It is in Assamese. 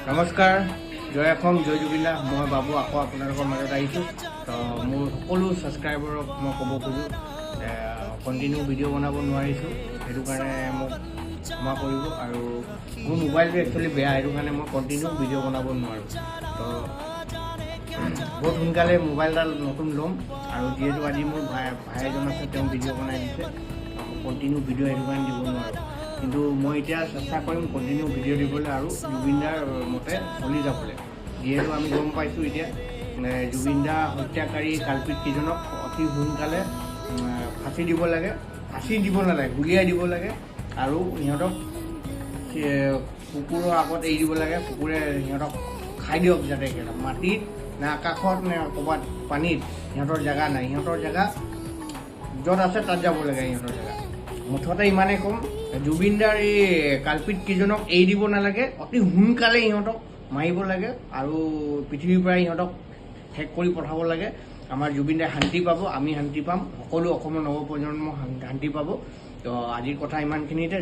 নমস্কাৰ, জয় অসম, জয় জুবিলা। মই বাবু আকৌ আপোনালোকৰ মাজত আহিছোঁ। তো মোৰ সকলো ছাবস্ক্ৰাইবাৰক মই ক'ব খোজোঁ, কণ্টিনিউ ভিডিঅ' বনাব নোৱাৰিছোঁ, সেইটো কাৰণে মোক ক্ষমা কৰিব। আৰু মোৰ মোবাইলটো একচুৱেলি বেয়া, সেইটো কাৰণে মই কণ্টিনিউ ভিডিঅ' বনাব নোৱাৰোঁ। তো বহুত সোনকালে মোবাইল এডাল নতুন ল'ম। আৰু যিহেতু আজি মোৰ ভাই এজন আছে, তেওঁ ভিডিঅ' বনাই দিছে, কণ্টিনিউ ভিডিঅ' সেইটো কাৰণে দিব নোৱাৰোঁ। কিন্তু মই এতিয়া চেষ্টা কৰিম কণ্টিনিউ ভিডিঅ' দিবলৈ আৰু জুবিনদাৰ মতে চলি যাবলৈ। যিহেতু আমি গম পাইছোঁ এতিয়া জুবিনদা হত্যাকাৰী কালপিতকেইজনক অতি সোনকালে ফাঁচি দিব লাগে, ফাঁচি দিব নালাগে, গুলিয়াই দিব লাগে। আৰু সিহঁতক কুকুৰৰ আগত এৰি দিব লাগে, কুকুৰে সিহঁতক খাই দিয়ক, যাতে সিহঁতক মাটিত নে আকাশত নে ক'ৰবাত পানীত সিহঁতৰ জেগা নাই। সিহঁতৰ জেগা য'ত আছে তাত যাব লাগে সিহঁতৰ জেগা। মুঠতে ইমানেই ক'ম, জুবিনদাৰ এই কালপিতকেইজনক এৰি দিব নালাগে, অতি সোনকালে সিহঁতক মাৰিব লাগে আৰু পৃথিৱীৰ পৰা সিহঁতক শেষ কৰি পঠাব লাগে। আমাৰ জুবিনদাই শান্তি পাব, আমি শান্তি পাম, সকলো অসমৰ নৱপ্ৰজন্ম শান্তি পাব। তো আজিৰ কথা ইমানখিনিতে।